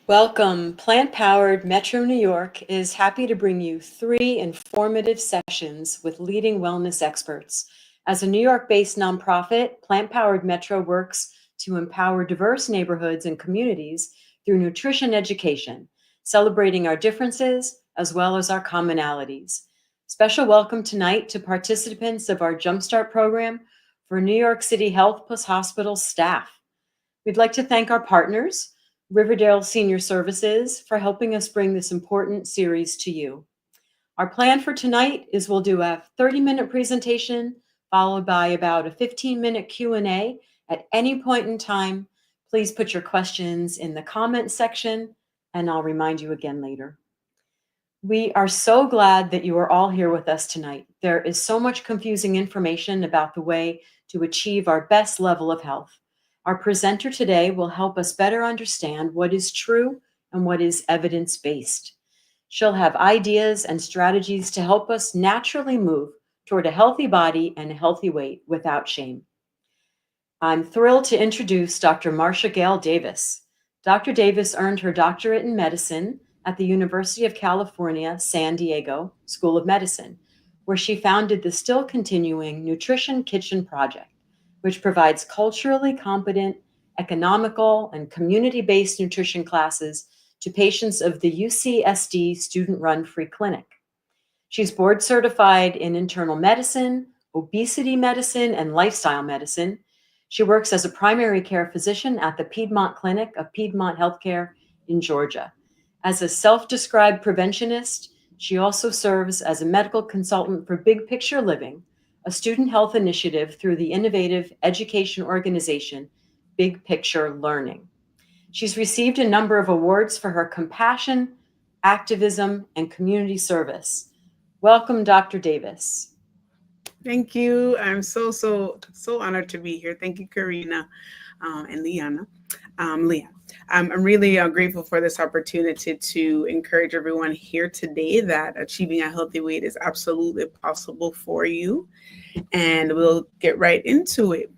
Welcome. Plant-powered Metro New York is happy to bring you 3 informative sessions with leading wellness experts. As a New York-based nonprofit, Plant-Powered Metro works to empower diverse neighborhoods and communities through nutrition education, celebrating our differences as well as our commonalities. Special welcome tonight to participants of our Jumpstart program for New York City Health Plus Hospital staff. We'd like to thank our partners, Riverdale Senior Services, for helping us bring this important series to you. Our plan for tonight is we'll do a 30-minute presentation followed by about a 15-minute Q&A. At any point in time, please put your questions in the comment section and I'll remind you again later. We are so glad that you are all here with us tonight. There is so much confusing information about the way to achieve our best level of health. Our presenter today will help us better understand what is true and what is evidence-based. She'll have ideas and strategies to help us naturally move toward a healthy body and a healthy weight without shame. I'm thrilled to introduce Dr. Marsha-Gail Davis. Dr. Davis earned her doctorate in medicine at the University of California, San Diego School of Medicine, where she founded the still continuing Nutrition Kitchen Project, which provides culturally competent, economical, and community-based nutrition classes to patients of the UCSD student-run free clinic. She's board certified in internal medicine, obesity medicine, and lifestyle medicine. She works as a primary care physician at the Piedmont Clinic of Piedmont Healthcare in Georgia. As a self-described preventionist, she also serves as a medical consultant for Big Picture Living, a student health initiative through the innovative education organization, Big Picture Learning. She's received a number of awards for her compassion, activism, and community service. Welcome, Dr. Davis. Thank you. I'm so honored to be here. Thank you, Karina and Leah. I'm really grateful for this opportunity to encourage everyone here today that achieving a healthy weight is absolutely possible for you. And we'll get right into it.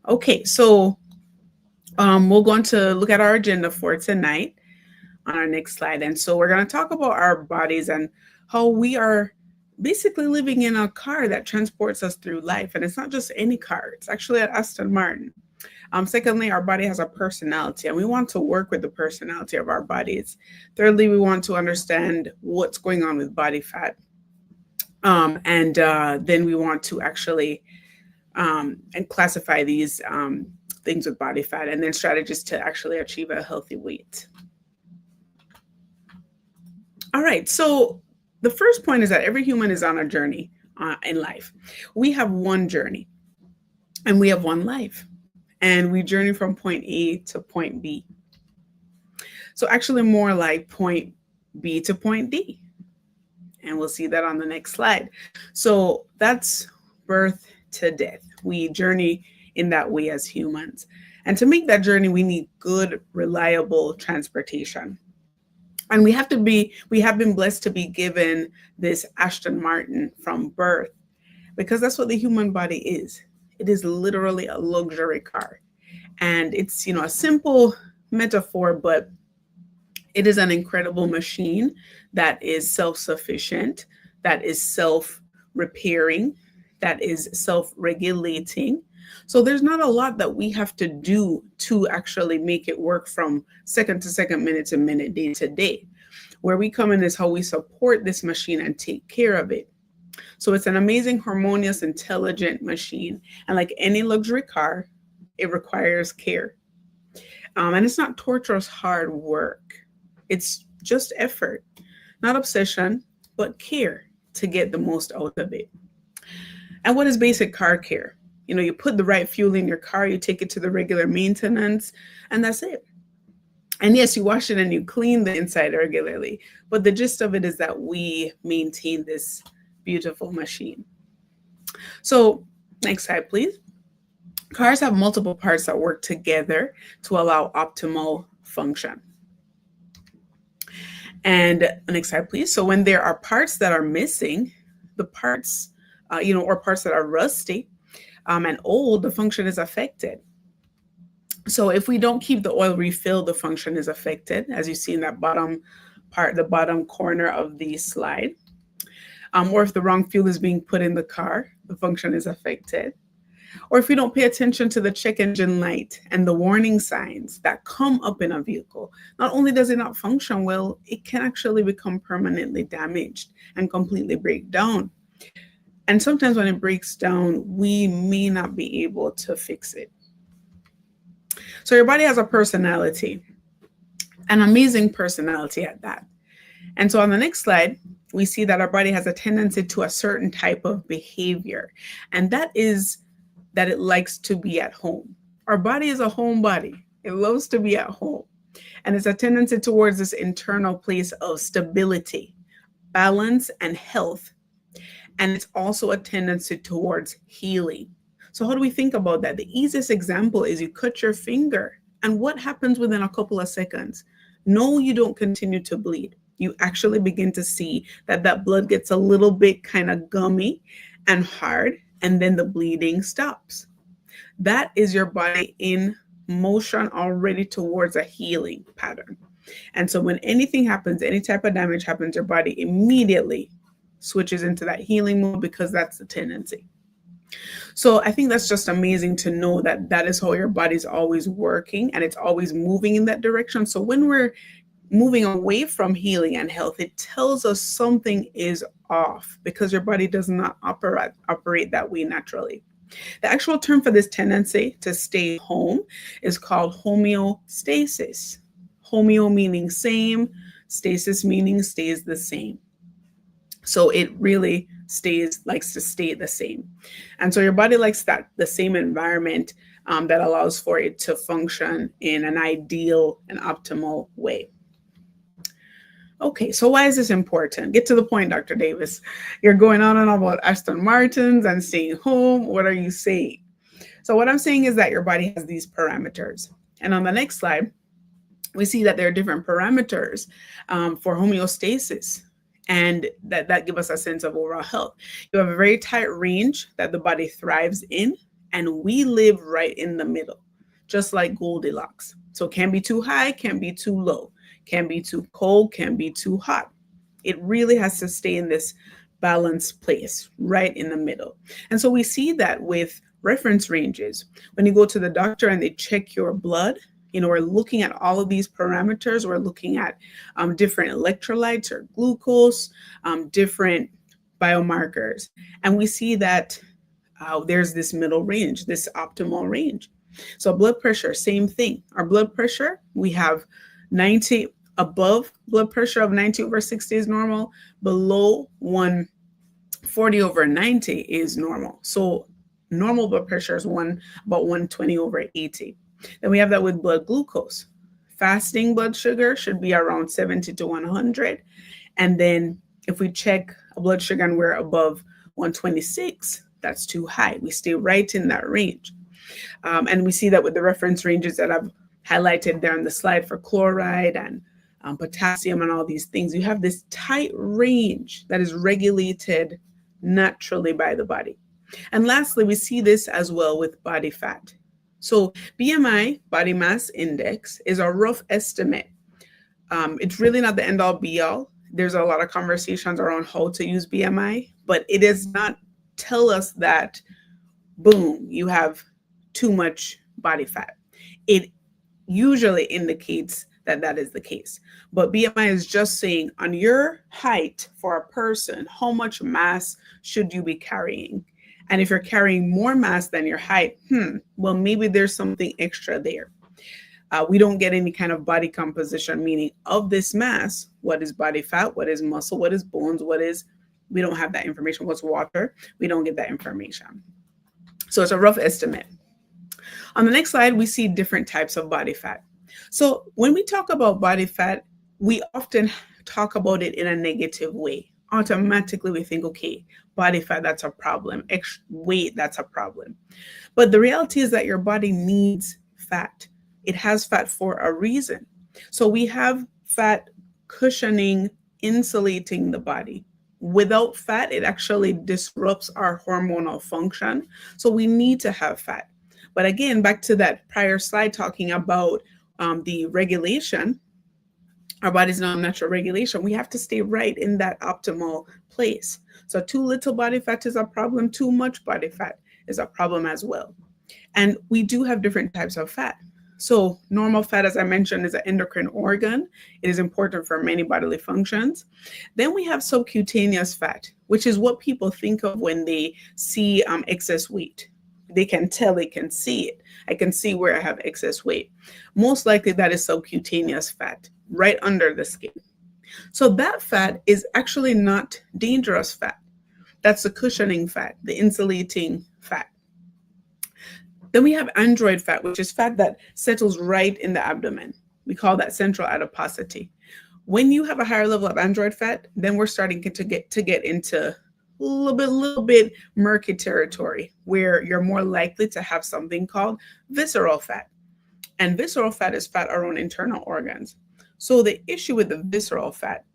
Okay, so we're going to look at our agenda for tonight on our next slide. And so we're going to talk about our bodies and how we are basically living in a car that transports us through life. And it's not just any car, it's actually an Aston Martin. Secondly, our body has a personality and we want to work with the personality of our bodies. Thirdly, we want to understand what's going on with body fat. And then we want to actually and classify these things with body fat and then strategies to actually achieve a healthy weight. All right, so the first point is that every human is on a journey in life. We have one journey and we have one life. And we journey from point A to point B. So actually more like point B to point D. And we'll see that on the next slide. So that's birth to death. We journey in that way as humans. And to make that journey, we need good, reliable transportation. And we have been blessed to be given this Aston Martin from birth because that's what the human body is. It is literally a luxury car. And it's, a simple metaphor, but it is an incredible machine that is self-sufficient, that is self-repairing, that is self-regulating. So there's not a lot that we have to do to actually make it work from second to second, minute to minute, day to day. Where we come in is how we support this machine and take care of it. So it's an amazing, harmonious, intelligent machine. And like any luxury car, it requires care. And it's not torturous hard work. It's just effort, not obsession, but care to get the most out of it. And what is basic car care? You put the right fuel in your car, you take it to the regular maintenance, and that's it. And yes, you wash it and you clean the inside regularly. But the gist of it is that we maintain this beautiful machine. So next slide, please. Cars have multiple parts that work together to allow optimal function. And next slide, please. So when there are parts that are missing, the parts, or parts that are rusty and old, the function is affected. So if we don't keep the oil refilled, the function is affected, as you see in that bottom part, the bottom corner of the slide. Or if the wrong fuel is being put in the car, the function is affected. Or if we don't pay attention to the check engine light and the warning signs that come up in a vehicle, not only does it not function well, it can actually become permanently damaged and completely break down. And sometimes when it breaks down, we may not be able to fix it. So your body has a personality, an amazing personality at that. And so on the next slide, we see that our body has a tendency to a certain type of behavior, and that is that it likes to be at home. Our body is a home body. It loves to be at home. And it's a tendency towards this internal place of stability, balance, and health. And it's also a tendency towards healing. So how do we think about that? The easiest example is you cut your finger, and what happens within a couple of seconds? No, you don't continue to bleed. You actually begin to see that that blood gets a little bit kind of gummy and hard, and then the bleeding stops. That is your body in motion already towards a healing pattern. And so when anything happens, any type of damage happens, your body immediately switches into that healing mode because that's the tendency. So I think that's just amazing to know that that is how your body's always working and it's always moving in that direction. So when we're moving away from healing and health, it tells us something is off because your body does not operate that way naturally. The actual term for this tendency to stay home is called homeostasis. Homeo meaning same, stasis meaning stays the same. So it really likes to stay the same. And so your body likes that, the same environment that allows for it to function in an ideal and optimal way. Okay, so why is this important? Get to the point, Dr. Davis. You're going on and on about Aston Martins and staying home. What are you saying? So what I'm saying is that your body has these parameters. And on the next slide, we see that there are different parameters for homeostasis, and that give us a sense of overall health. You have a very tight range that the body thrives in, and we live right in the middle, just like Goldilocks. So can't be too high, can't be too low. Can be too cold, can be too hot. It really has to stay in this balanced place, right in the middle. And so we see that with reference ranges. When you go to the doctor and they check your blood, we're looking at all of these parameters. We're looking at different electrolytes or glucose, different biomarkers. And we see that there's this middle range, this optimal range. So blood pressure, same thing. Our blood pressure, we have 90 above blood pressure of 90/60 is normal. Below 140 over 90 is normal. So normal blood pressure is about 120/80. Then we have that with blood glucose. Fasting blood sugar should be around 70 to 100. And then if we check a blood sugar and we're above 126, that's too high. We stay right in that range. And we see that with the reference ranges that I've highlighted there on the slide for chloride and potassium and all these things. You have this tight range that is regulated naturally by the body. And lastly, we see this as well with body fat. So BMI, body mass index, is a rough estimate. It's really not the end all be all. There's a lot of conversations around how to use BMI, but it does not tell us that, boom, you have too much body fat. It usually indicates that that is the case. But BMI is just saying on your height for a person, how much mass should you be carrying? And if you're carrying more mass than your height, well, maybe there's something extra there. We don't get any kind of body composition, meaning of this mass, what is body fat, what is muscle, what is bones, we don't have that information. What's water? We don't get that information. So it's a rough estimate. On the next slide, we see different types of body fat. So when we talk about body fat, we often talk about it in a negative way. Automatically, we think, okay, body fat, that's a problem. Extra weight, that's a problem. But the reality is that your body needs fat. It has fat for a reason. So we have fat cushioning, insulating the body. Without fat, it actually disrupts our hormonal function. So we need to have fat. But again, back to that prior slide talking about the regulation, our body's non-natural regulation, we have to stay right in that optimal place. So too little body fat is a problem, too much body fat is a problem as well. And we do have different types of fat. So normal fat, as I mentioned, is an endocrine organ. It is important for many bodily functions. Then we have subcutaneous fat, which is what people think of when they see excess weight. They can tell, they can see it. I can see where I have excess weight. Most likely that is subcutaneous fat, right under the skin. So that fat is actually not dangerous fat. That's the cushioning fat, the insulating fat. Then we have android fat, which is fat that settles right in the abdomen. We call that central adiposity. When you have a higher level of android fat, then we're starting to get into a little bit murky territory where you're more likely to have something called visceral fat. And visceral fat is fat around internal organs. So the issue with the visceral fat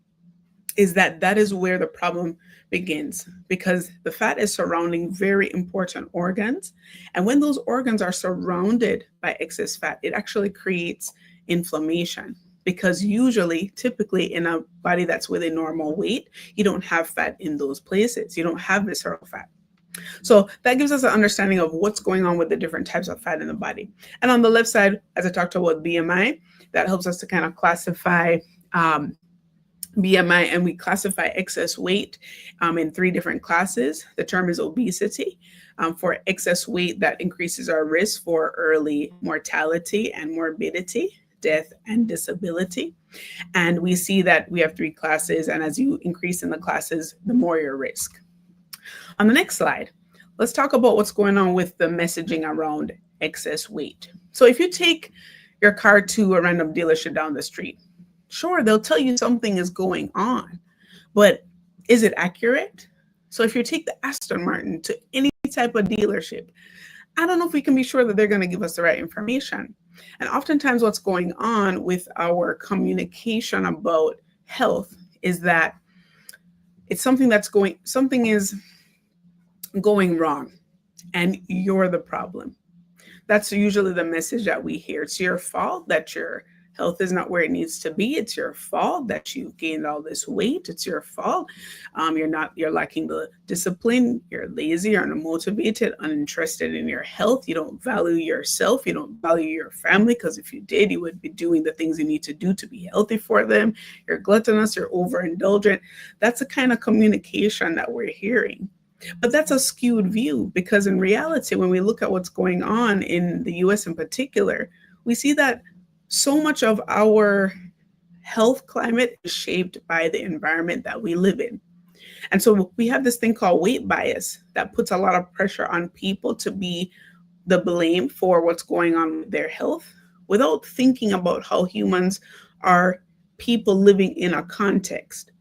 is that is where the problem begins, because the fat is surrounding very important organs. And when those organs are surrounded by excess fat, it actually creates inflammation, because typically in a body that's within normal weight, you don't have fat in those places. You don't have visceral fat. So that gives us an understanding of what's going on with the different types of fat in the body. And on the left side, as I talked about BMI, that helps us to kind of classify BMI, and we classify excess weight in 3 different classes. The term is obesity. For excess weight, that increases our risk for early mortality and morbidity, death and disability. And we see that we have 3 classes, and as you increase in the classes, the more your risk. On the next slide, let's talk about what's going on with the messaging around excess weight. So if you take your car to a random dealership down the street, sure, they'll tell you something is going on, but is it accurate? So if you take the Aston Martin to any type of dealership, I don't know if we can be sure that they're going to give us the right information. And oftentimes what's going on with our communication about health is that it's something is going wrong, and you're the problem. That's usually the message that we hear. It's your fault that your health is not where it needs to be. It's your fault that you gained all this weight. It's your fault. You're lacking the discipline. You're lazy, you're unmotivated, uninterested in your health. You don't value yourself. You don't value your family, because if you did, you would be doing the things you need to do to be healthy for them. You're gluttonous, you're overindulgent. That's the kind of communication that we're hearing. But that's a skewed view, because in reality, when we look at what's going on in the US in particular, we see that so much of our health climate is shaped by the environment that we live in. And so we have this thing called weight bias that puts a lot of pressure on people to be the blame for what's going on with their health, without thinking about how humans are people living in a context.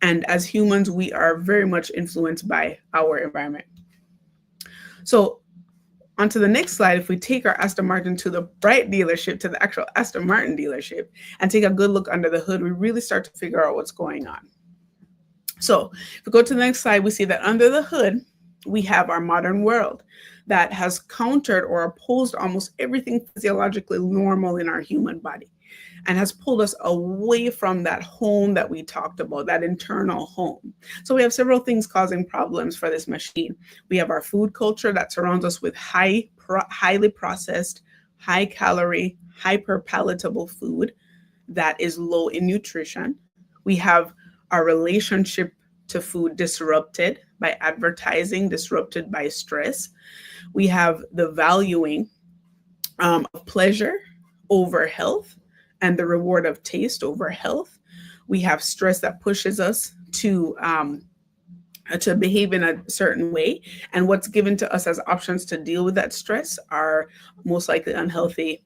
And as humans, we are very much influenced by our environment. So on to the next slide, if we take our Aston Martin to the bright dealership, to the actual Aston Martin dealership, and take a good look under the hood, we really start to figure out what's going on. So if we go to the next slide, we see that under the hood, we have our modern world that has countered or opposed almost everything physiologically normal in our human body, and has pulled us away from that home that we talked about, that internal home. So we have several things causing problems for this machine. We have our food culture that surrounds us with highly processed, high calorie, hyper palatable food that is low in nutrition. We have our relationship to food disrupted by advertising, disrupted by stress. We have the valuing of pleasure over health, and the reward of taste over health. We have stress that pushes us to behave in a certain way. And what's given to us as options to deal with that stress are most likely unhealthy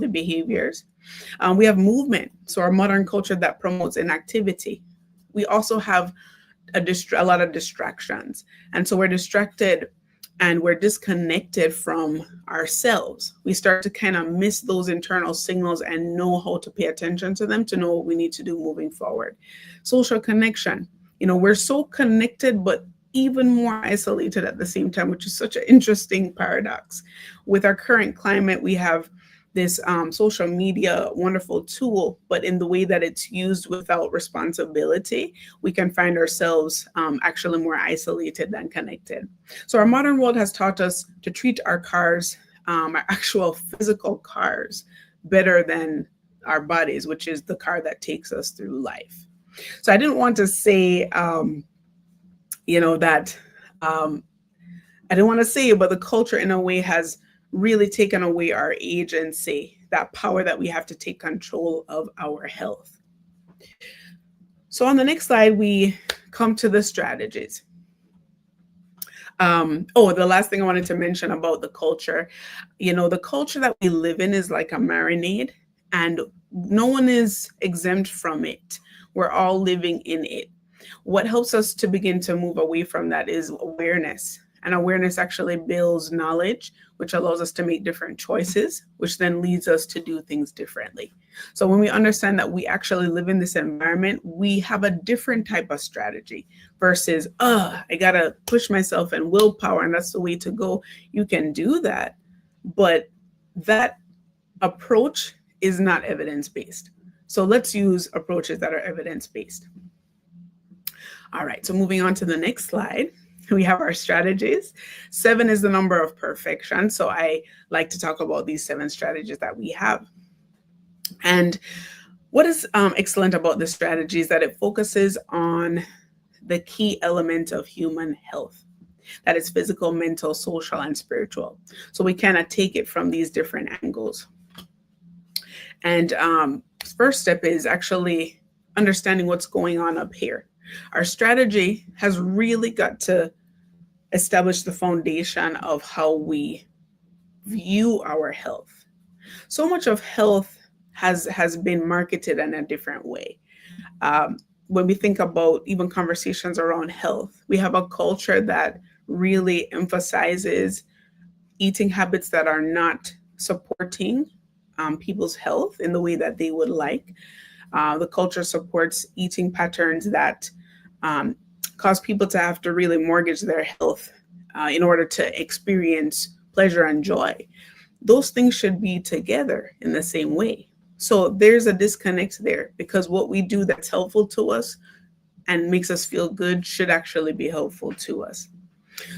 behaviors. We have movement. So our modern culture that promotes inactivity. We also have a lot of distractions. And so we're distracted and we're disconnected from ourselves. We start to kind of miss those internal signals and know how to pay attention to them to know what we need to do moving forward. Social connection. We're so connected, but even more isolated at the same time, which is such an interesting paradox. With our current climate, we have this social media wonderful tool, but in the way that it's used without responsibility, we can find ourselves actually more isolated than connected. So our modern world has taught us to treat our cars, our actual physical cars, better than our bodies, which is the car that takes us through life. So I didn't want to say, that I didn't want to say it, but the culture in a way has really taken away our agency, that power that we have to take control of our health. So on the next slide, we come to the strategies. The last thing I wanted to mention about the culture, the culture that we live in is like a marinade, and no one is exempt from it. We're all living in it. What helps us to begin to move away from that is awareness. And awareness actually builds knowledge, which allows us to make different choices, which then leads us to do things differently. So when we understand that we actually live in this environment, we have a different type of strategy versus, I got to push myself and willpower, and that's the way to go. You can do that, but that approach is not evidence-based. So let's use approaches that are evidence-based. All right, so moving on to the next slide, we have our strategies. 7 is the number of perfection. So I like to talk about these 7 strategies that we have. And what is excellent about this strategy is that it focuses on the key element of human health. That is physical, mental, social, and spiritual. So we kind of take it from these different angles. And first step is actually understanding what's going on up here. Our strategy has really got to establish the foundation of how we view our health. So much of health has been marketed in a different way. When we think about even conversations around health, we have a culture that really emphasizes eating habits that are not supporting people's health in the way that they would like. The culture supports eating patterns that cause people to have to really mortgage their health in order to experience pleasure and joy. Those things should be together in the same way. So there's a disconnect there, because what we do that's helpful to us and makes us feel good should actually be helpful to us.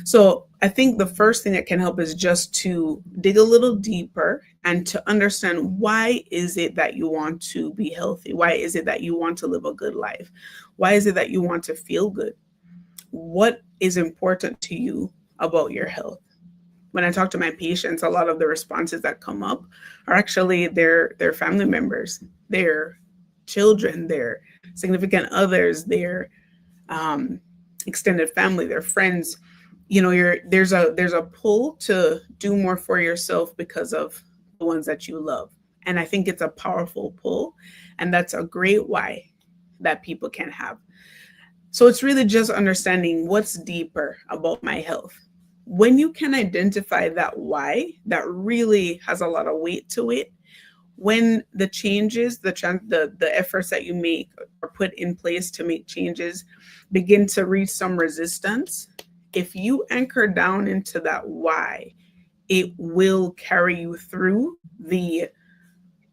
So I think the first thing that can help is just to dig a little deeper and to understand, why is it that you want to be healthy? Why is it that you want to live a good life? Why is it that you want to feel good? What is important to you about your health? When I talk to my patients, a lot of the responses that come up are actually their family members, their children, their significant others, their extended family, their friends. There's a pull to do more for yourself because of the ones that you love. And I think it's a powerful pull, and that's a great why that people can have. So it's really just understanding what's deeper about my health. When you can identify that why, that really has a lot of weight to it. When the changes, the efforts that you make or put in place to make changes begin to reach some resistance, if you anchor down into that why, it will carry you through the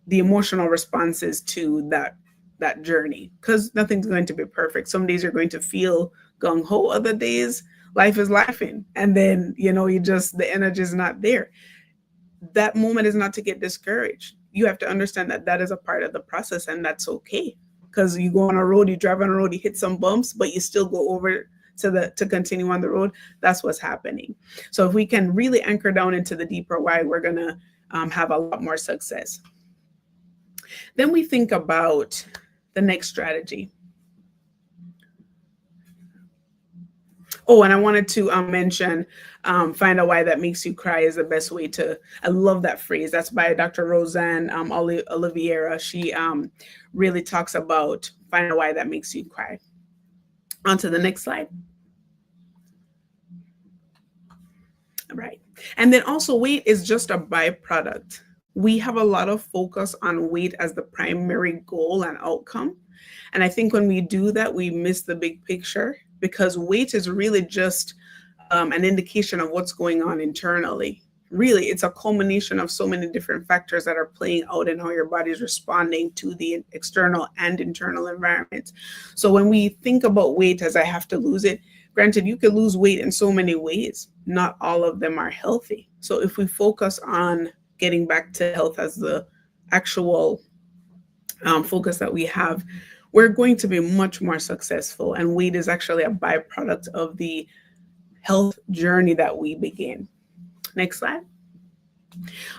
emotional responses to that journey, because nothing's going to be perfect. Some days you're going to feel gung-ho, other days life is laughing, and then the energy is not there. That moment is not to get discouraged. You have to understand that is a part of the process, and that's okay, because you go on a road, you drive on a road, you hit some bumps, but you still go over to continue on the road. That's what's happening. So if we can really anchor down into the deeper why, we're gonna have a lot more success. Then we think about the next strategy. Oh, and I wanted to mention, find a why that makes you cry is the best way to, I love that phrase. That's by Dr. Roseanne Oliveira. She really talks about find a why that makes you cry. On to the next slide. All right. And then also, weight is just a byproduct. We have a lot of focus on weight as the primary goal and outcome. And I think when we do that, we miss the big picture. because weight is really just an indication of what's going on internally. Really, it's a culmination of so many different factors that are playing out in how your body is responding to the external and internal environment. So when we think about weight as I have to lose it, granted, you can lose weight in so many ways. Not all of them are healthy. So if we focus on getting back to health as the actual focus that we have, we're going to be much more successful. And weight is actually a byproduct of the health journey that we begin. Next slide.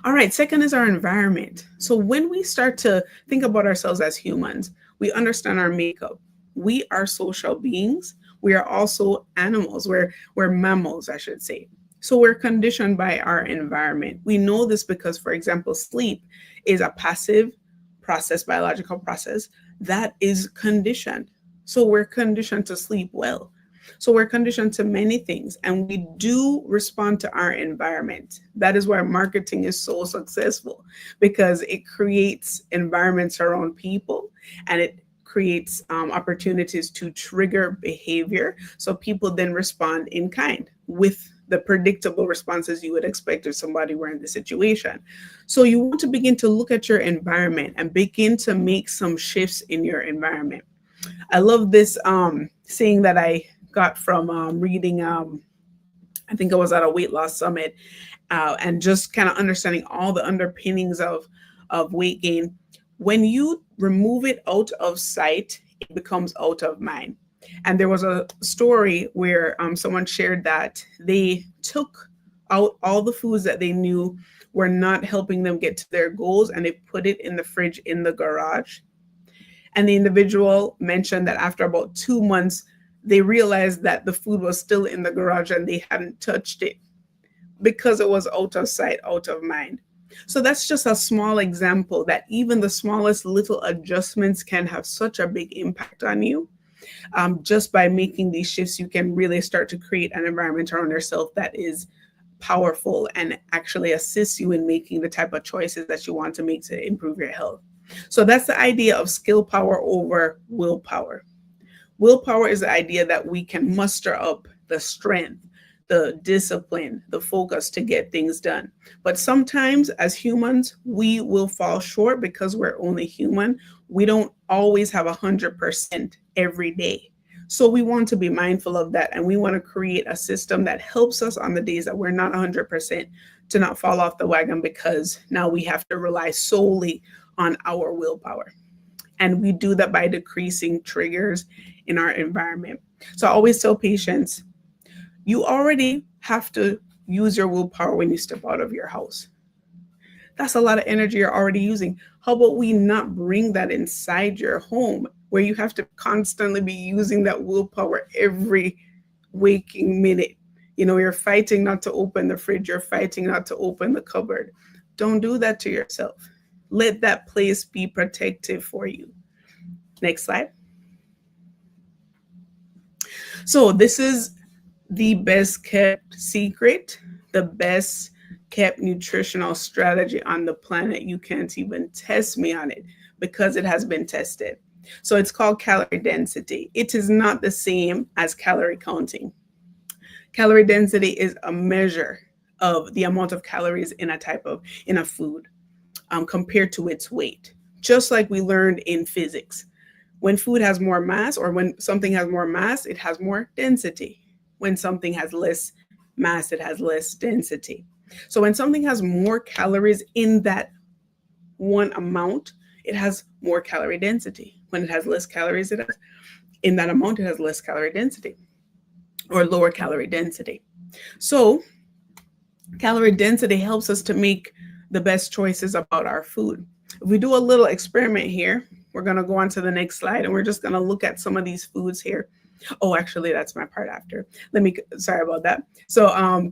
All right, second is our environment. So when we start to think about ourselves as humans, we understand our makeup. We are social beings. We are also animals. We're mammals, I should say. So we're conditioned by our environment. We know this because, for example, sleep is a passive process, biological process that is conditioned. So we're conditioned to sleep well. So we're conditioned to many things, and we do respond to our environment. That is why marketing is so successful, because it creates environments around people, and it creates opportunities to trigger behavior. So people then respond in kind with the predictable responses you would expect if somebody were in the situation. So you want to begin to look at your environment and begin to make some shifts in your environment. I love this saying that I got from reading, I think I was at a weight loss summit, and just kind of understanding all the underpinnings of weight gain. When you remove it out of sight, it becomes out of mind. And there was a story where someone shared that they took out all the foods that they knew were not helping them get to their goals, and they put it in the fridge in the garage. And the individual mentioned that after about 2 months, they realized that the food was still in the garage and they hadn't touched it because it was out of sight, out of mind. So that's just a small example that even the smallest little adjustments can have such a big impact on you. Just by making these shifts, you can really start to create an environment around yourself that is powerful and actually assists you in making the type of choices that you want to make to improve your health. So that's the idea of skill power over willpower. Willpower is the idea that we can muster up the strength, the discipline, the focus to get things done. But sometimes as humans, we will fall short because we're only human. We don't always have 100% every day. So we want to be mindful of that, and we want to create a system that helps us on the days that we're not 100% to not fall off the wagon, because now we have to rely solely on our willpower. And we do that by decreasing triggers in our environment. So I always tell patients, you already have to use your willpower when you step out of your house. That's a lot of energy you're already using. How about we not bring that inside your home, where you have to constantly be using that willpower every waking minute? You know, you're fighting not to open the fridge, you're fighting not to open the cupboard. Don't do that to yourself. Let that place be protective for you. Next slide. So this is the best kept secret, the best kept nutritional strategy on the planet. You can't even test me on it because it has been tested. So it's called calorie density. It is not the same as calorie counting. Calorie density is a measure of the amount of calories in a food compared to its weight. Just like we learned in physics. When food has more mass, or when something has more mass, it has more density. When something has less mass, it has less density. So when something has more calories in that one amount, it has more calorie density. When it has less calories in that amount, it has less calorie density or lower calorie density. So calorie density helps us to make the best choices about our food. If we do a little experiment here, we're going to go on to the next slide, and we're just going to look at some of these foods here. Oh, actually, that's my part after. Sorry about that. So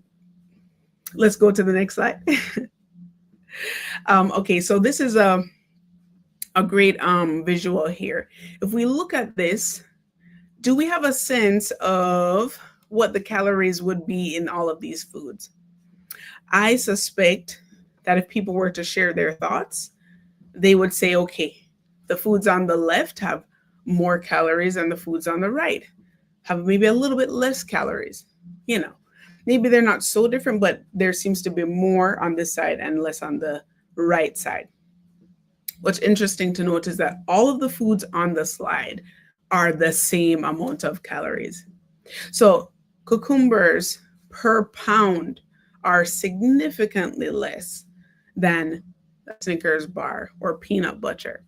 let's go to the next slide. Okay, so this is a great visual here. If we look at this, do we have a sense of what the calories would be in all of these foods? I suspect that if people were to share their thoughts, they would say, okay, the foods on the left have more calories than the foods on the right. have maybe a little bit less calories. Maybe they're not so different, but there seems to be more on this side and less on the right side. What's interesting to note is that all of the foods on the slide are the same amount of calories. So cucumbers per pound are significantly less than a Snickers bar or peanut butter.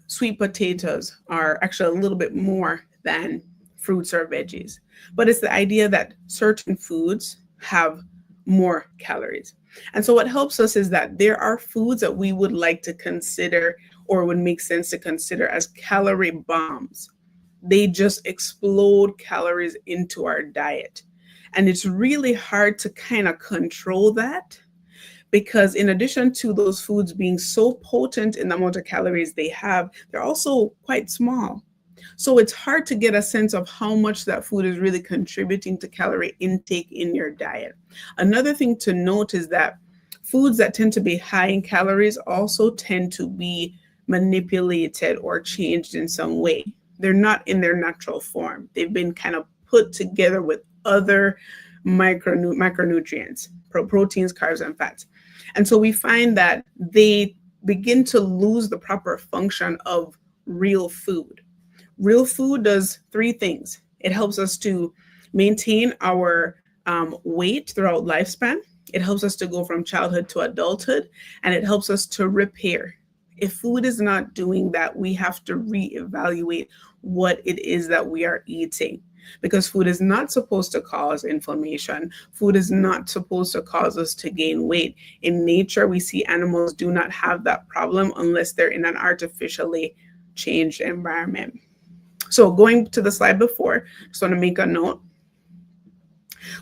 Sweet potatoes are actually a little bit more than fruits or veggies. But it's the idea that certain foods have more calories. And so what helps us is that there are foods that we would like to consider or would make sense to consider as calorie bombs. They just explode calories into our diet. And it's really hard to kind of control that, because in addition to those foods being so potent in the amount of calories they have, they're also quite small. So it's hard to get a sense of how much that food is really contributing to calorie intake in your diet. Another thing to note is that foods that tend to be high in calories also tend to be manipulated or changed in some way. They're not in their natural form. They've been kind of put together with other macronutrients, proteins, carbs, and fats. And so we find that they begin to lose the proper function of real food. Real food does three things. It helps us to maintain our weight throughout lifespan. It helps us to go from childhood to adulthood, and it helps us to repair. If food is not doing that, we have to reevaluate what it is that we are eating, because food is not supposed to cause inflammation. Food is not supposed to cause us to gain weight. In nature, we see animals do not have that problem unless they're in an artificially changed environment. So going to the slide before, just want to make a note.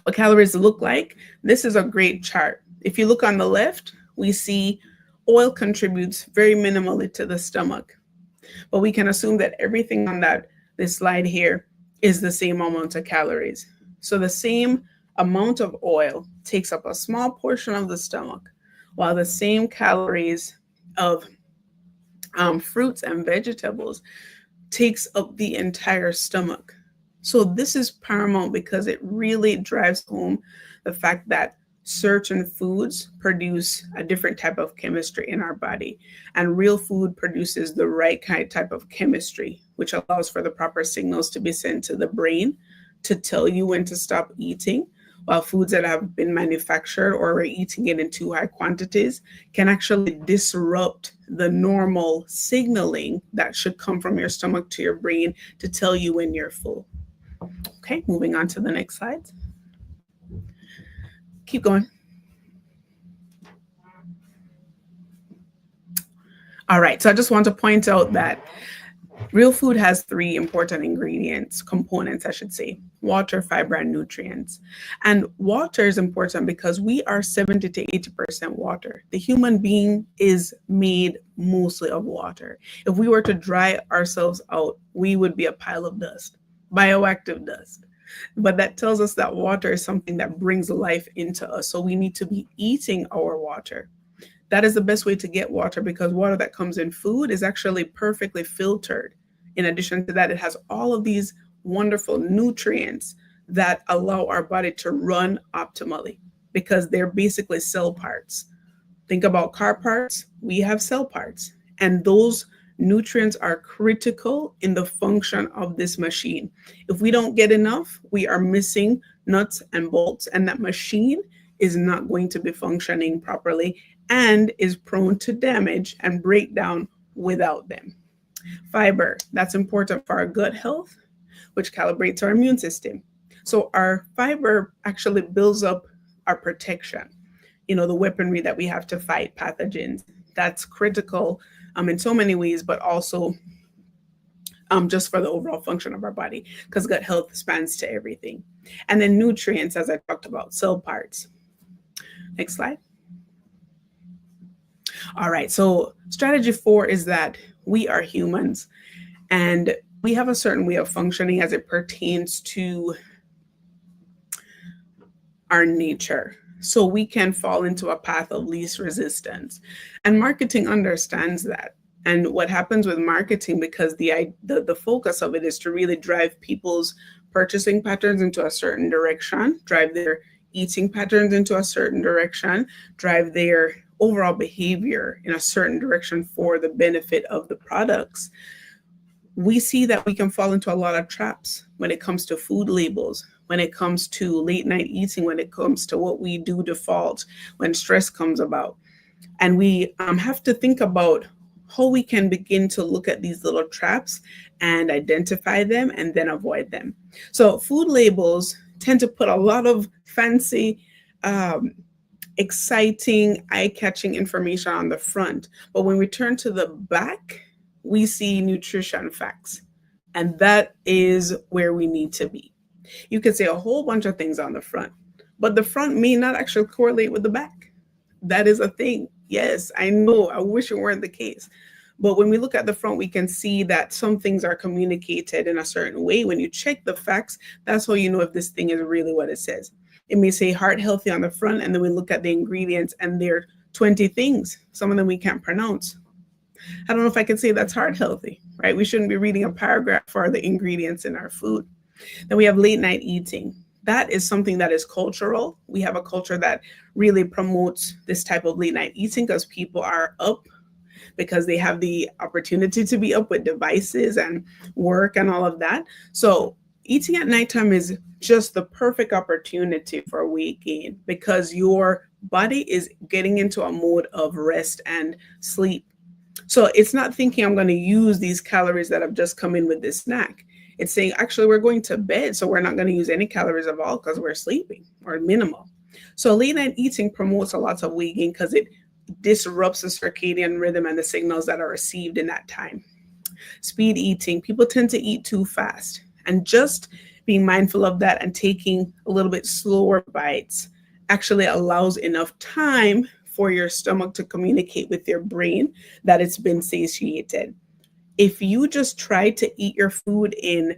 What calories look like. This is a great chart. If you look on the left, we see oil contributes very minimally to the stomach. But we can assume that everything on this slide here is the same amount of calories. So the same amount of oil takes up a small portion of the stomach, while the same calories of fruits and vegetables takes up the entire stomach. So this is paramount because it really drives home the fact that certain foods produce a different type of chemistry in our body, and real food produces the right type of chemistry, which allows for the proper signals to be sent to the brain to tell you when to stop eating, while foods that have been manufactured or we're eating it in too high quantities can actually disrupt the normal signaling that should come from your stomach to your brain to tell you when you're full. Okay, moving on to the next slide. Keep going. All right, so I just want to point out that real food has three important components, I should say: water, fiber, and nutrients. And water is important because we are 70 to 80% water. The human being is made mostly of water. If we were to dry ourselves out, we would be a pile of dust, bioactive dust. But that tells us that water is something that brings life into us. So we need to be eating our water. That is the best way to get water, because water that comes in food is actually perfectly filtered. In addition to that, it has all of these wonderful nutrients that allow our body to run optimally, because they're basically cell parts. Think about car parts. We have cell parts, and those nutrients are critical in the function of this machine. If we don't get enough, we are missing nuts and bolts, and that machine is not going to be functioning properly and is prone to damage and breakdown without them. Fiber, that's important for our gut health, which calibrates our immune system. So our fiber actually builds up our protection, the weaponry that we have to fight pathogens. That's critical in so many ways, but also just for the overall function of our body, because gut health spans to everything. And then nutrients, as I talked about, cell parts. Next slide. All right, so strategy 4 is that we are humans, and we have a certain way of functioning as it pertains to our nature. So we can fall into a path of least resistance. And marketing understands that. And what happens with marketing, because the focus of it is to really drive people's purchasing patterns into a certain direction, drive their eating patterns into a certain direction, drive their overall behavior in a certain direction for the benefit of the products. We see that we can fall into a lot of traps when it comes to food labels, when it comes to late night eating, when it comes to what we do default when stress comes about. And we have to think about how we can begin to look at these little traps and identify them and then avoid them. So food labels tend to put a lot of fancy, exciting, eye-catching information on the front. But when we turn to the back, we see nutrition facts. And that is where we need to be. You can say a whole bunch of things on the front, but the front may not actually correlate with the back. That is a thing. Yes, I know. I wish it weren't the case. But when we look at the front, we can see that some things are communicated in a certain way. When you check the facts, that's how you know if this thing is really what it says. It may say heart healthy on the front, and then we look at the ingredients and there are 20 things. Some of them we can't pronounce. I don't know if I can say that's heart healthy, right? We shouldn't be reading a paragraph for the ingredients in our food. Then we have late night eating. That is something that is cultural. We have a culture that really promotes this type of late night eating because people are up because they have the opportunity to be up with devices and work and all of that. So eating at nighttime is just the perfect opportunity for weight gain because your body is getting into a mode of rest and sleep. So it's not thinking I'm going to use these calories that have just come in with this snack. It's saying, actually, we're going to bed, so we're not going to use any calories at all because we're sleeping or minimal. So late night eating promotes a lot of weight gain because it disrupts the circadian rhythm and the signals that are received in that time. Speed eating, people tend to eat too fast. And just being mindful of that and taking a little bit slower bites actually allows enough time for your stomach to communicate with your brain that it's been satiated. If you just try to eat your food in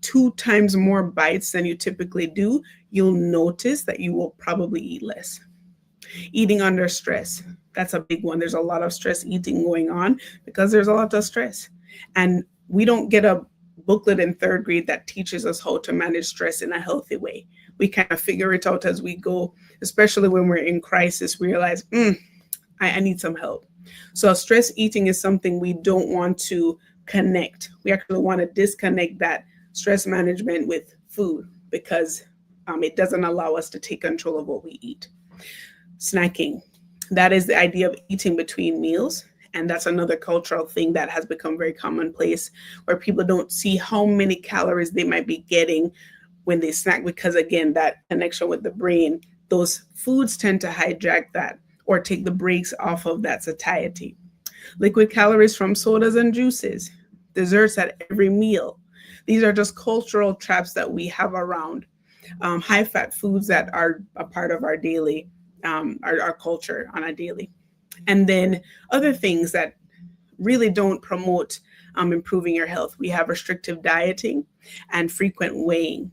2 times more bites than you typically do, you'll notice that you will probably eat less. Eating under stress, that's a big one. There's a lot of stress eating going on because there's a lot of stress. And we don't get a booklet in 3rd grade that teaches us how to manage stress in a healthy way. We kind of figure it out as we go, especially when we're in crisis. We realize, I need some help. So stress eating is something we don't want to connect. We actually want to disconnect that stress management with food because it doesn't allow us to take control of what we eat. Snacking, that is the idea of eating between meals. And that's another cultural thing that has become very commonplace where people don't see how many calories they might be getting when they snack because, again, that connection with the brain, those foods tend to hijack that or take the brakes off of that satiety. Liquid calories from sodas and juices, desserts at every meal. These are just cultural traps that we have around. High-fat foods that are a part of our daily, our culture on a daily. And then other things that really don't promote improving your health. We have restrictive dieting and frequent weighing.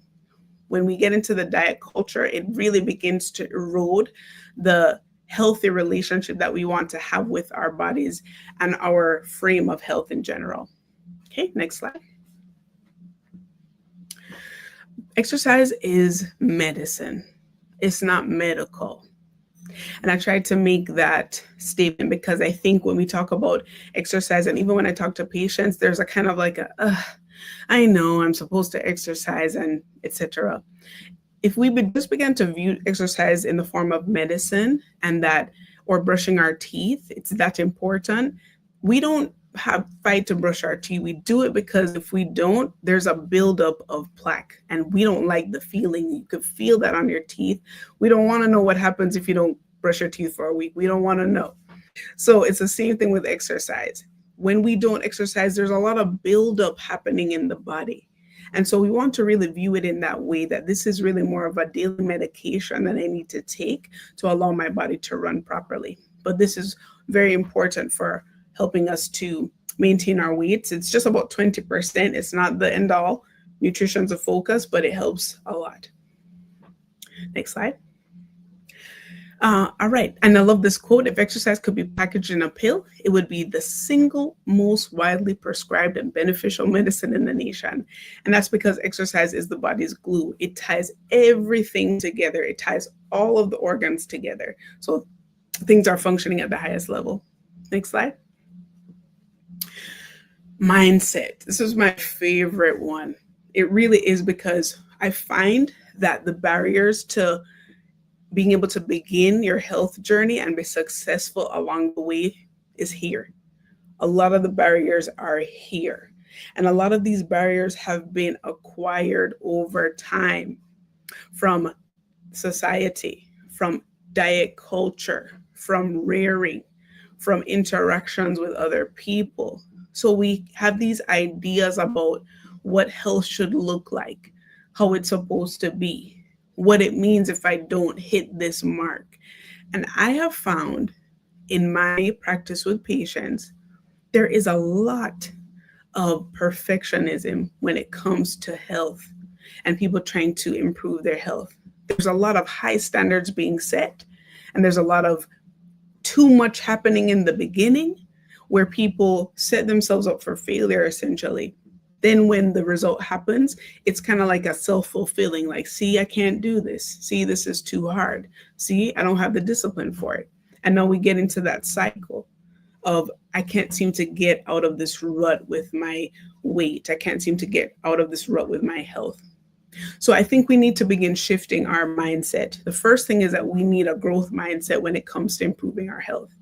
When we get into the diet culture, it really begins to erode the healthy relationship that we want to have with our bodies and our frame of health in general. Okay, next slide. Exercise is medicine. It's not medical. And I tried to make that statement because I think when we talk about exercise, and even when I talk to patients, there's a kind of like I know I'm supposed to exercise and etc. If we just began to view exercise in the form of medicine and that, or brushing our teeth, it's that important. We don't fight to brush our teeth. We do it because if we don't, there's a buildup of plaque and we don't like the feeling. You could feel that on your teeth. We don't want to know what happens if you don't brush your teeth for a week. We don't want to know. So it's the same thing with exercise. When we don't exercise, there's a lot of buildup happening in the body. And so we want to really view it in that way, that this is really more of a daily medication that I need to take to allow my body to run properly. But this is very important for helping us to maintain our weights. It's just about 20%. It's not the end all. Nutrition's a focus, but it helps a lot. Next slide. All right. And I love this quote. If exercise could be packaged in a pill, it would be the single most widely prescribed and beneficial medicine in the nation. And that's because exercise is the body's glue. It ties everything together. It ties all of the organs together. So things are functioning at the highest level. Next slide. Mindset. This is my favorite one. It really is, because I find that the barriers to being able to begin your health journey and be successful along the way is here. A lot of the barriers are here. And a lot of these barriers have been acquired over time from society, from diet culture, from rearing, from interactions with other people. So we have these ideas about what health should look like, how it's supposed to be, what it means if I don't hit this mark. And I have found in my practice with patients, there is a lot of perfectionism when it comes to health and people trying to improve their health. There's a lot of high standards being set, and there's a lot of too much happening in the beginning where people set themselves up for failure, essentially. Then when the result happens, it's kind of like a self-fulfilling, like, see, I can't do this. See, this is too hard. See, I don't have the discipline for it. And now we get into that cycle of, I can't seem to get out of this rut with my weight. I can't seem to get out of this rut with my health. So I think we need to begin shifting our mindset. The first thing is that we need a growth mindset when it comes to improving our health.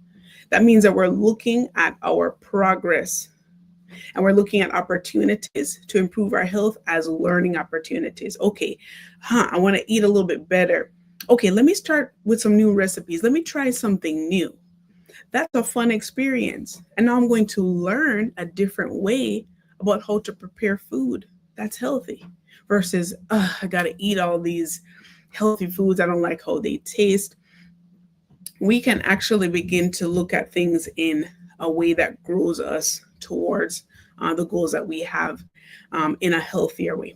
That means that we're looking at our progress and we're looking at opportunities to improve our health as learning opportunities. Okay, I want to eat a little bit better. Okay, let me start with some new recipes. Let me try something new. That's a fun experience. And now I'm going to learn a different way about how to prepare food that's healthy versus, I got to eat all these healthy foods. I don't like how they taste. We can actually begin to look at things in a way that grows us towards the goals that we have in a healthier way.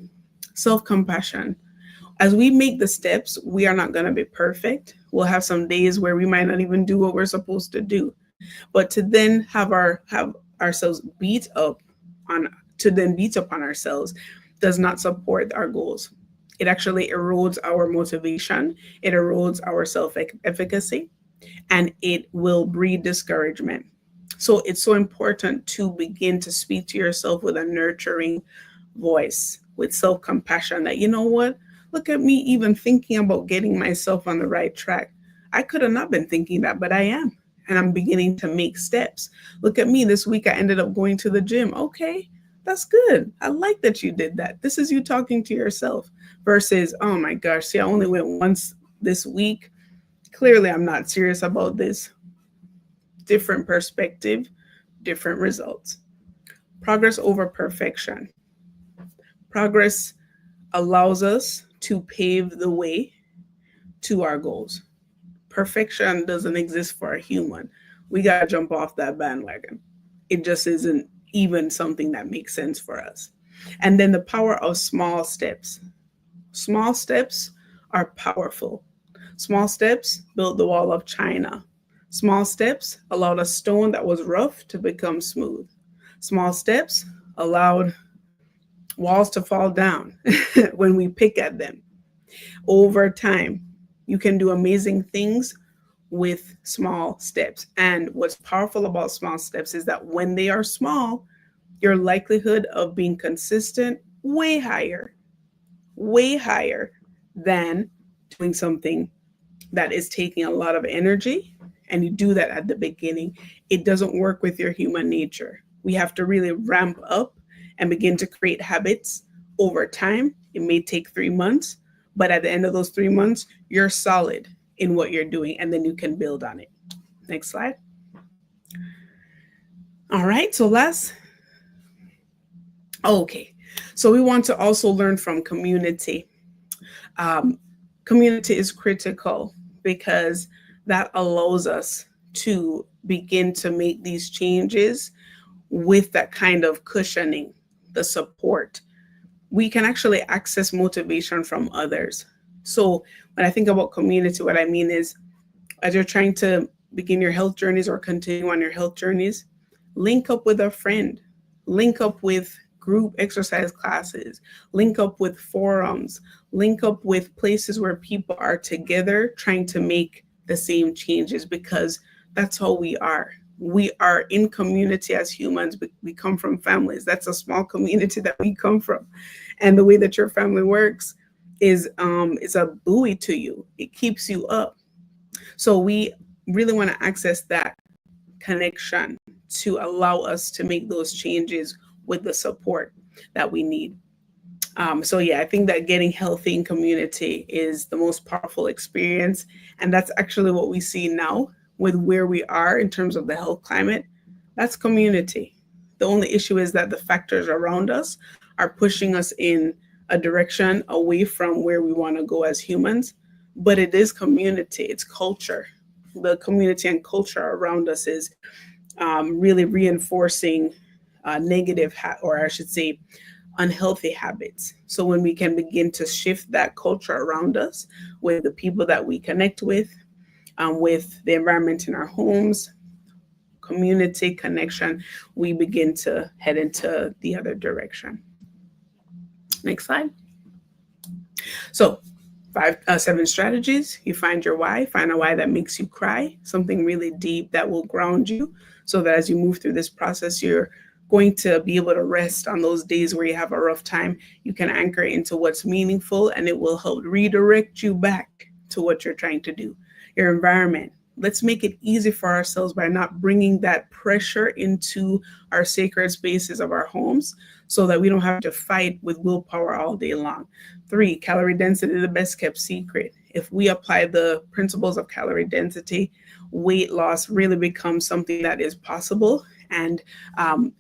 Self-compassion. As we make the steps, we are not going to be perfect. We'll have some days where we might not even do what we're supposed to do. But to then have ourselves beat up on ourselves does not support our goals. It actually erodes our motivation. It erodes our self-efficacy, and it will breed discouragement. So it's so important to begin to speak to yourself with a nurturing voice, with self-compassion, that, you know what, look at me even thinking about getting myself on the right track. I could have not been thinking that, but I am. And I'm beginning to make steps. Look at me. This week I ended up going to the gym. Okay, that's good. I like that you did that. This is you talking to yourself versus, oh my gosh, see, I only went once this week. Clearly, I'm not serious about this. Different perspective, different results. Progress over perfection. Progress allows us to pave the way to our goals. Perfection doesn't exist for a human. We got to jump off that bandwagon. It just isn't even something that makes sense for us. And then the power of small steps. Small steps are powerful. Small steps built the wall of China. Small steps allowed a stone that was rough to become smooth. Small steps allowed walls to fall down when we pick at them. Over time, you can do amazing things with small steps. And what's powerful about small steps is that when they are small, your likelihood of being consistent way higher than doing something that is taking a lot of energy. And you do that at the beginning. It doesn't work with your human nature. We have to really ramp up and begin to create habits over time. It may take 3 months, but at the end of those 3 months, you're solid in what you're doing, and then you can build on it. Next slide. All right, so so we want to also learn from community. Community is critical because that allows us to begin to make these changes with that kind of cushioning, the support. We can actually access motivation from others. So when I think about community, what I mean is As you're trying to begin your health journeys or continue on your health journeys, link up with a friend, link up with group exercise classes, link up with forums, link up with places where people are together trying to make the same changes, because that's how we are. We are in community as humans. We come from families. That's a small community that we come from. And the way that your family works is a buoy to you. It keeps you up. So we really want to access that connection to allow us to make those changes with the support that we need. So yeah, I think that getting healthy in community is the most powerful experience. And that's actually what we see now with where we are in terms of the health climate. That's community. The only issue is that the factors around us are pushing us in a direction away from where we want to go as humans. But it is community, it's culture. The community and culture around us is really reinforcing negative, or I should say, unhealthy habits. So when we can begin to shift that culture around us with the people that we connect with the environment in our homes, community connection, we begin to head into the other direction. Next slide. So 7 strategies. You find your why. Find a why that makes you cry, something really deep that will ground you, so that as you move through this process, you're going to be able to rest on those days where you have a rough time. You can anchor into what's meaningful, and it will help redirect you back to what you're trying to do. Your environment. Let's make it easy for ourselves by not bringing that pressure into our sacred spaces of our homes, so that we don't have to fight with willpower all day long. 3, calorie density, the best kept secret. If we apply the principles of calorie density, weight loss really becomes something that is possible. And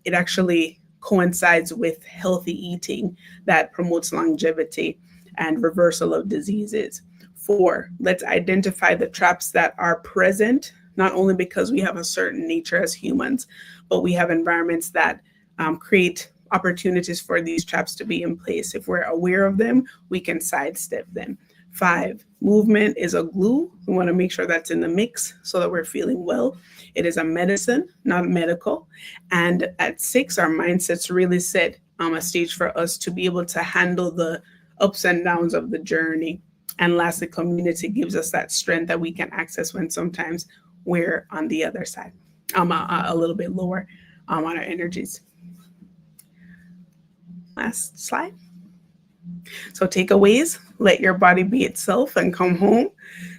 it actually coincides with healthy eating that promotes longevity and reversal of diseases. 4, let's identify the traps that are present, not only because we have a certain nature as humans, but we have environments that create opportunities for these traps to be in place. If we're aware of them, we can sidestep them. 5, movement is a glue. We want to make sure that's in the mix so that we're feeling well. It is a medicine, not medical. And at 6, our mindsets really set a stage for us to be able to handle the ups and downs of the journey. And lastly, community gives us that strength that we can access when sometimes we're on the other side, a little bit lower on our energies. Last slide. So takeaways: let your body be itself and come home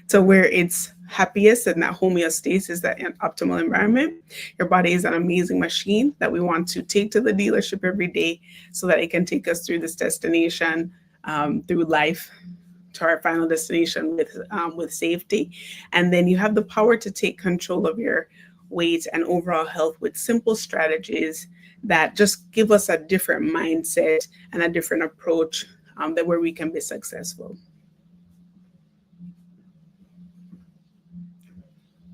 to where it's happiest, and that homeostasis, that optimal environment. Your body is an amazing machine that we want to take to the dealership every day so that it can take us through this destination, through life, to our final destination with safety. And then you have the power to take control of your weight and overall health with simple strategies that just give us a different mindset and a different approach that where we can be successful.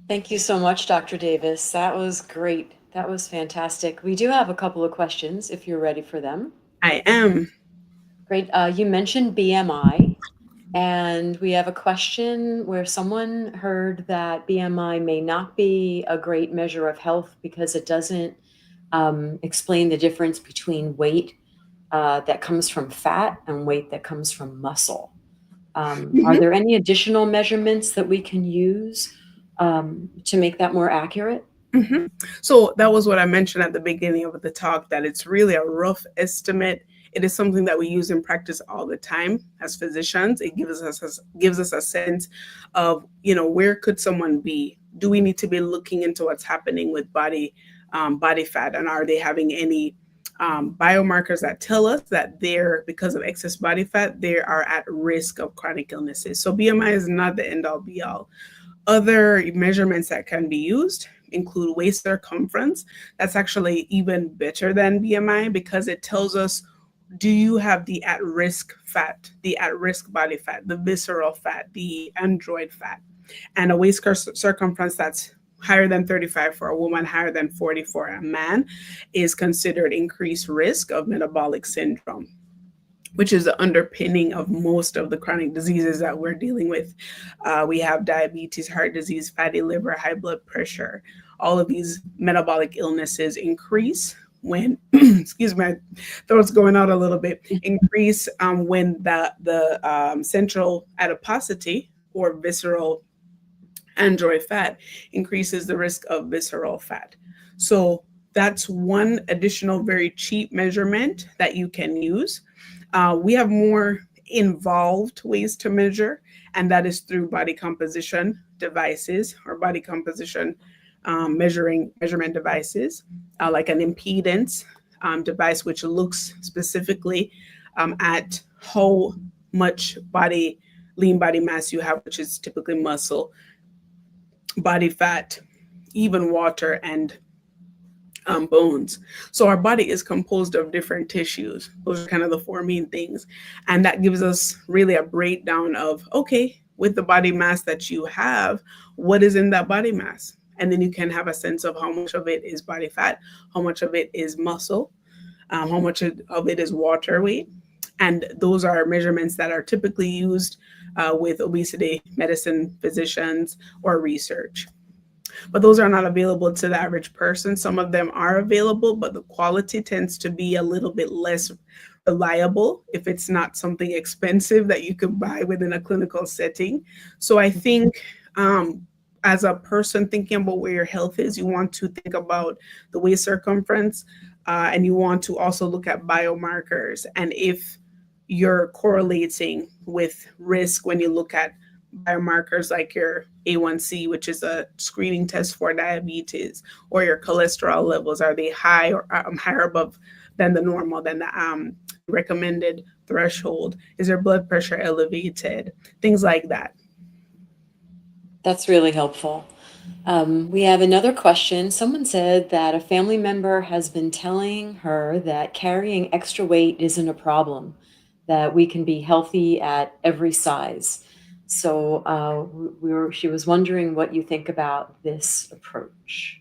Thank you so much, Dr. Davis. That was great. That was fantastic. We do have a couple of questions if you're ready for them. I am. Great. You mentioned BMI, and we have a question where someone heard that BMI may not be a great measure of health because it doesn't explain the difference between weight that comes from fat and weight that comes from muscle. Are there any additional measurements that we can use to make that more accurate? Mm-hmm. So that was what I mentioned at the beginning of the talk, that it's really a rough estimate. It is something that we use in practice all the time as physicians. It gives us a sense of, where could someone be? Do we need to be looking into what's happening with body fat, and are they having any biomarkers that tell us that because of excess body fat, they are at risk of chronic illnesses? So BMI is not the end all be all. Other measurements that can be used include waist circumference. That's actually even better than BMI because it tells us, do you have the at-risk fat, the at-risk body fat, the visceral fat, the android fat? And a waist circumference that's higher than 35 for a woman, higher than 40 for a man, is considered increased risk of metabolic syndrome. which is the underpinning of most of the chronic diseases that we're dealing with. We have diabetes, heart disease, fatty liver, high blood pressure. All of these metabolic illnesses increase when, excuse me, my throat's going out a little bit, increase when the central adiposity or visceral android fat increases the risk of visceral fat. So that's one additional very cheap measurement that you can use. We have more involved ways to measure, and that is through body composition devices or body composition measurement devices, like an impedance device, which looks specifically at how much lean body mass you have, which is typically muscle, body fat, even water, and bones. So our body is composed of different tissues. Those are kind of the four main things. And that gives us really a breakdown of, okay, with the body mass that you have, what is in that body mass? And then you can have a sense of how much of it is body fat, how much of it is muscle, how much of it is water weight. And those are measurements that are typically used with obesity medicine physicians or research. But those are not available to the average person. Some of them are available, but the quality tends to be a little bit less reliable if it's not something expensive that you could buy within a clinical setting. So I think as a person thinking about where your health is, you want to think about the waist circumference, and you want to also look at biomarkers. And if you're correlating with risk when you look at biomarkers like your A1C, which is a screening test for diabetes, or your cholesterol levels, are they high or higher above than the normal, than the recommended threshold? Is your blood pressure elevated? Things like that. That's really helpful. We have another question. Someone said that a family member has been telling her that carrying extra weight isn't a problem, that we can be healthy at every size. So she was wondering what you think about this approach.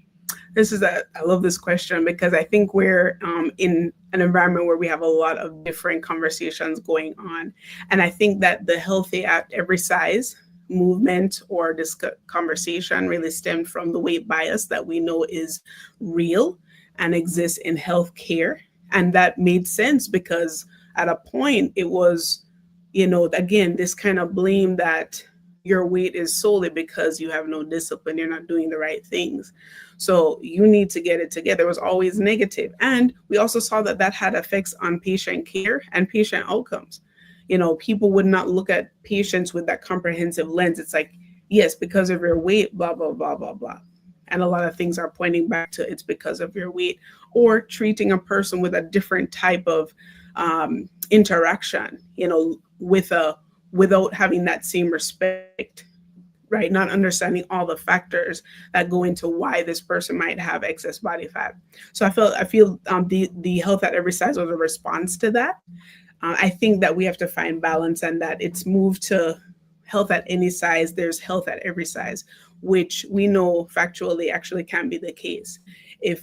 I love this question because I think we're in an environment where we have a lot of different conversations going on. And I think that the healthy at every size movement or this conversation really stemmed from the weight bias that we know is real and exists in healthcare. And that made sense because at a point it was, again, this kind of blame that your weight is solely because you have no discipline, you're not doing the right things. So you need to get it together. It was always negative. And we also saw that that had effects on patient care and patient outcomes. People would not look at patients with that comprehensive lens. It's like, yes, because of your weight, blah, blah, blah, blah, blah. And a lot of things are pointing back to it's because of your weight, or treating a person with a different type of interaction, without having that same respect, right? Not understanding all the factors that go into why this person might have excess body fat. So I feel the health at every size was a response to that. I think that we have to find balance, and that it's moved to health at any size. There's health at every size, which we know factually actually can be the case.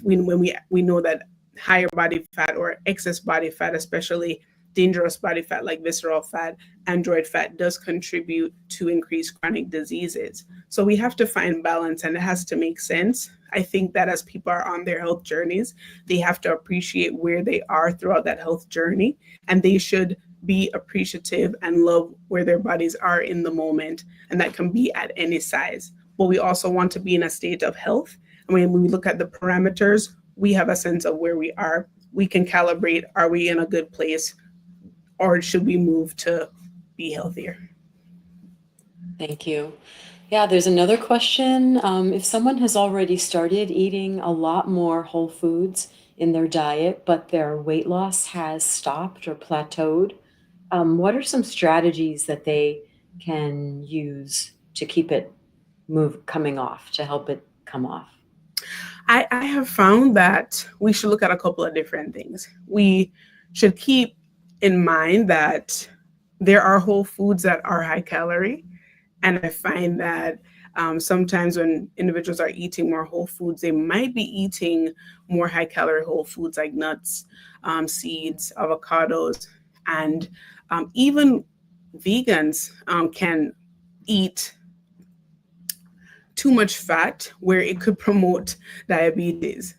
When we know that higher body fat or excess body fat, especially dangerous body fat like visceral fat, android fat, does contribute to increased chronic diseases. So we have to find balance, and it has to make sense. I think that as people are on their health journeys, they have to appreciate where they are throughout that health journey, and they should be appreciative and love where their bodies are in the moment, and that can be at any size. But we also want to be in a state of health. And when we look at the parameters, we have a sense of where we are. We can calibrate, are we in a good place, or should we move to be healthier? Thank you. Yeah, there's another question. If someone has already started eating a lot more whole foods in their diet, but their weight loss has stopped or plateaued, what are some strategies that they can use to keep it coming off, to help it come off? I have found that we should look at a couple of different things. We should keep in mind that there are whole foods that are high calorie. And I find that sometimes when individuals are eating more whole foods, they might be eating more high calorie whole foods like nuts, seeds, avocados, And even vegans can eat too much fat where it could promote diabetes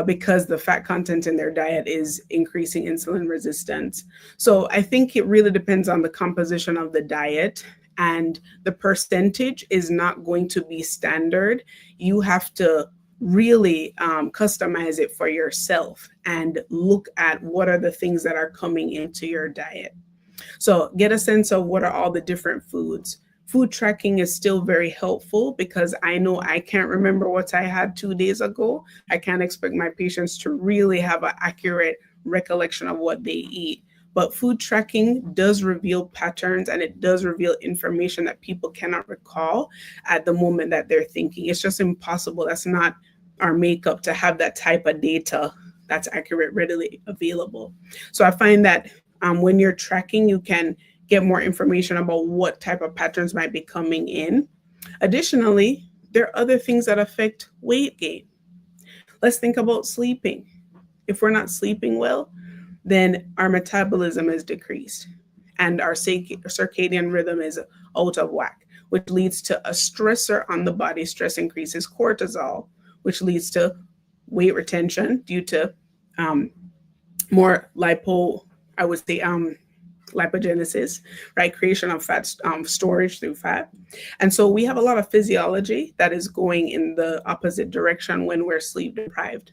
because the fat content in their diet is increasing insulin resistance. So I think it really depends on the composition of the diet, and the percentage is not going to be standard. You have to really customize it for yourself and look at what are the things that are coming into your diet. So get a sense of what are all the different foods. Food tracking is still very helpful because I know I can't remember what I had 2 days ago. I can't expect my patients to really have an accurate recollection of what they eat. But food tracking does reveal patterns, and it does reveal information that people cannot recall at the moment that they're thinking. It's just impossible. That's not our makeup to have that type of data that's accurate, readily available. So I find that when you're tracking, you can get more information about what type of patterns might be coming in. Additionally, there are other things that affect weight gain. Let's think about sleeping. If we're not sleeping well, then our metabolism is decreased and our circadian rhythm is out of whack, which leads to a stressor on the body. Stress increases cortisol, which leads to weight retention due to more lipogenesis, right? Creation of fat storage through fat. And so we have a lot of physiology that is going in the opposite direction when we're sleep deprived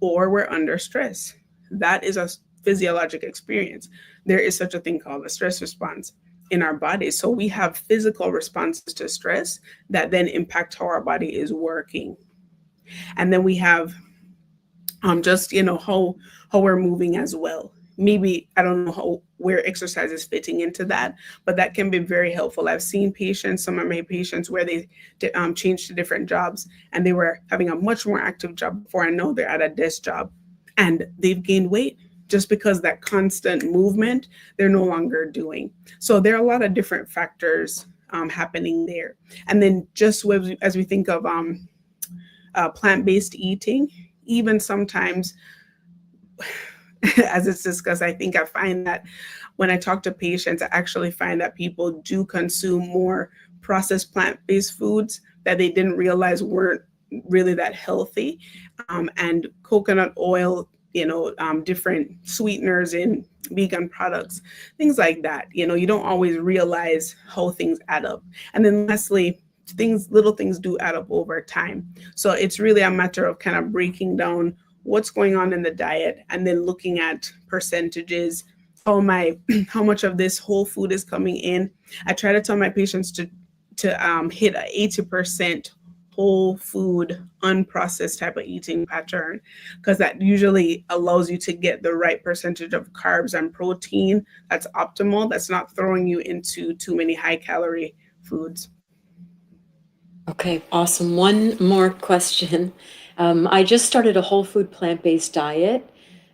or we're under stress. That is a physiologic experience. There is such a thing called a stress response in our bodies. So we have physical responses to stress that then impact how our body is working. And then we have just, how we're moving as well. Maybe, I don't know where exercise is fitting into that, but that can be very helpful. I've seen patients, some of my patients, where they changed to different jobs and they were having a much more active job before. I know they're at a desk job and they've gained weight just because that constant movement they're no longer doing. So there are a lot of different factors happening there. And then just as we think of plant-based eating, even sometimes, as it's discussed, I find that when I talk to patients, I actually find that people do consume more processed plant-based foods that they didn't realize weren't really that healthy. And coconut oil, different sweeteners in vegan products, things like that. You don't always realize how things add up. And then lastly, little things do add up over time. So it's really a matter of kind of breaking down what's going on in the diet and then looking at percentages. How much of this whole food is coming in. I try to tell my patients to hit a 80% whole food, unprocessed type of eating pattern, because that usually allows you to get the right percentage of carbs and protein that's optimal, that's not throwing you into too many high calorie foods. Okay, awesome. One more question. I just started a whole food plant-based diet.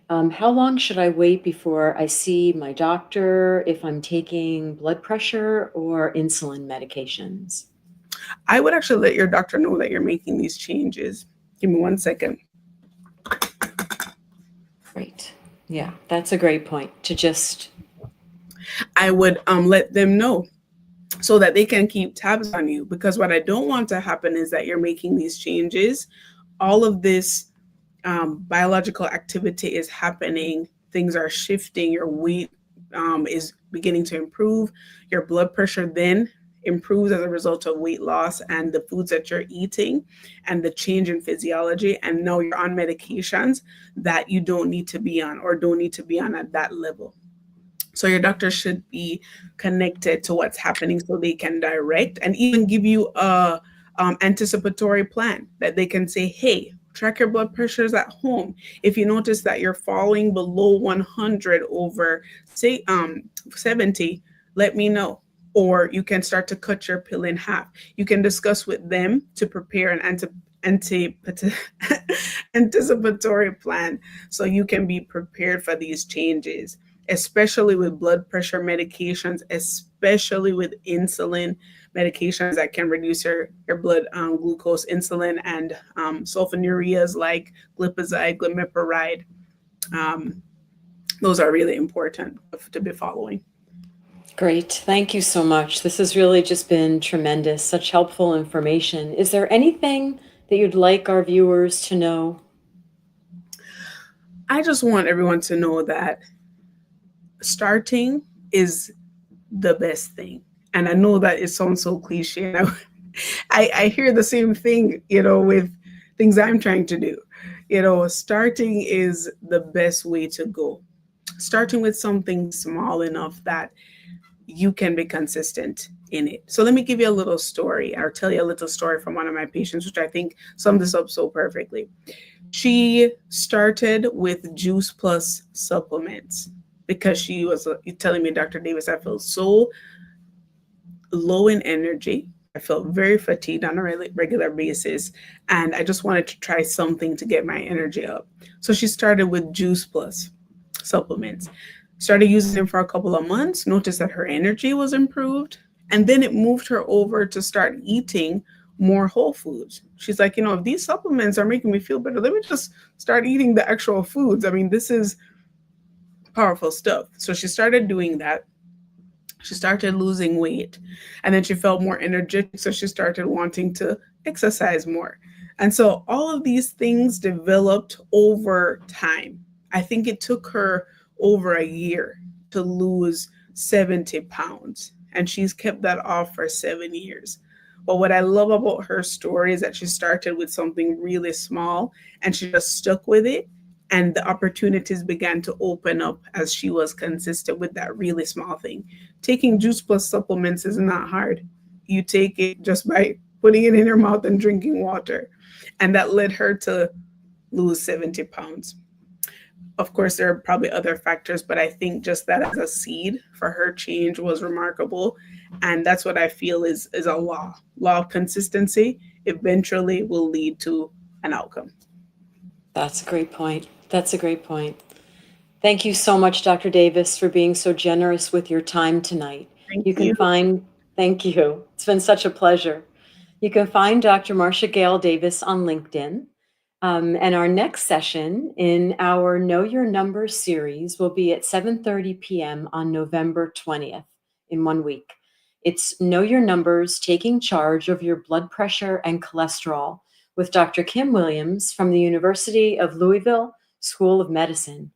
How long should I wait before I see my doctor if I'm taking blood pressure or insulin medications? I would actually let your doctor know that you're making these changes. Give me 1 second. Great. Yeah, that's a great point to just. I would let them know so that they can keep tabs on you, because what I don't want to happen is that you're making these changes. All of this biological activity is happening. Things are shifting. Your weight is beginning to improve. Your blood pressure then improves as a result of weight loss and the foods that you're eating and the change in physiology. And now you're on medications that you don't need to be on or don't need to be on at that level. So your doctor should be connected to what's happening so they can direct and even give you a anticipatory plan that they can say, hey, track your blood pressures at home. If you notice that you're falling below 100 over, say, 70, let me know. Or you can start to cut your pill in half. You can discuss with them to prepare an anticipatory plan so you can be prepared for these changes, especially with blood pressure medications, especially with insulin medications that can reduce your blood glucose, insulin, and sulfonylureas like glipizide, glimepiride. those are really important to be following. Great. Thank you so much. This has really just been tremendous, such helpful information. Is there anything that you'd like our viewers to know? I just want everyone to know that starting is the best thing. And I know that it sounds so cliche. And I hear the same thing, with things I'm trying to do. Starting is the best way to go. Starting with something small enough that you can be consistent in it. So let me give you a little story, or tell you a little story from one of my patients, which I think sums this up so perfectly. She started with Juice Plus supplements because she was telling me, Dr. Davis, I feel so low in energy. I felt very fatigued on a regular basis, and I just wanted to try something to get my energy up. So she started with Juice Plus supplements. Started using them for a couple of months, noticed that her energy was improved, and then it moved her over to start eating more whole foods. She's like, if these supplements are making me feel better, let me just start eating the actual foods. I mean, this is powerful stuff. So she started doing that. She started losing weight, and then she felt more energetic. So she started wanting to exercise more. And so all of these things developed over time. I think it took her over a year to lose 70 pounds, and she's kept that off for 7 years. But what I love about her story is that she started with something really small and she just stuck with it. And the opportunities began to open up as she was consistent with that really small thing. Taking Juice Plus supplements is not hard. You take it just by putting it in your mouth and drinking water. And that led her to lose 70 pounds. Of course, there are probably other factors, but I think just that as a seed for her change was remarkable. And that's what I feel is a law of consistency eventually will lead to an outcome. That's a great point. That's a great point. Thank you so much, Dr. Davis, for being so generous with your time tonight. Thank You can you. thank you. It's been such a pleasure. You can find Dr. Marsha-Gail Davis on LinkedIn. And our next session in our Know Your Numbers series will be at 7:30 p.m. on November 20th, in 1 week. It's Know Your Numbers, Taking Charge of Your Blood Pressure and Cholesterol with Dr. Kim Williams from the University of Louisville School of Medicine.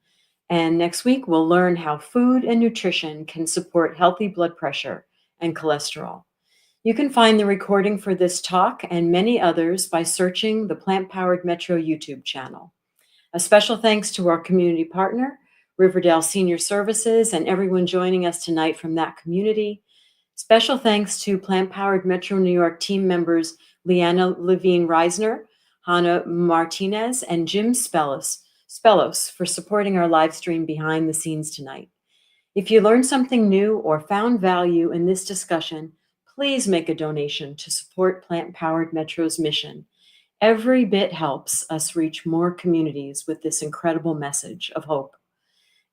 And next week, we'll learn how food and nutrition can support healthy blood pressure and cholesterol. You can find the recording for this talk and many others by searching the Plant Powered Metro YouTube channel. A special thanks to our community partner, Riverdale Senior Services, and everyone joining us tonight from that community. Special thanks to Plant Powered Metro New York team members Leanna Levine-Reisner, Hannah Martinez, and Jim Spellos for supporting our live stream behind the scenes tonight. If you learned something new or found value in this discussion, please make a donation to support Plant Powered Metro's mission. Every bit helps us reach more communities with this incredible message of hope.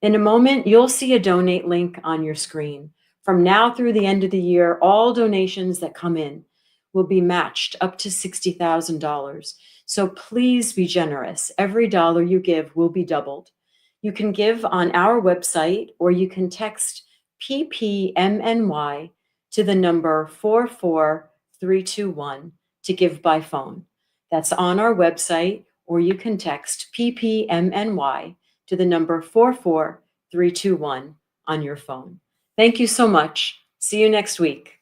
In a moment, you'll see a donate link on your screen. From now through the end of the year, all donations that come in will be matched up to $60,000. So please be generous. Every dollar you give will be doubled. You can give on our website, or you can text PPMNY to the number 44321 to give by phone. That's on our website, or you can text PPMNY to the number 44321 on your phone. Thank you so much. See you next week.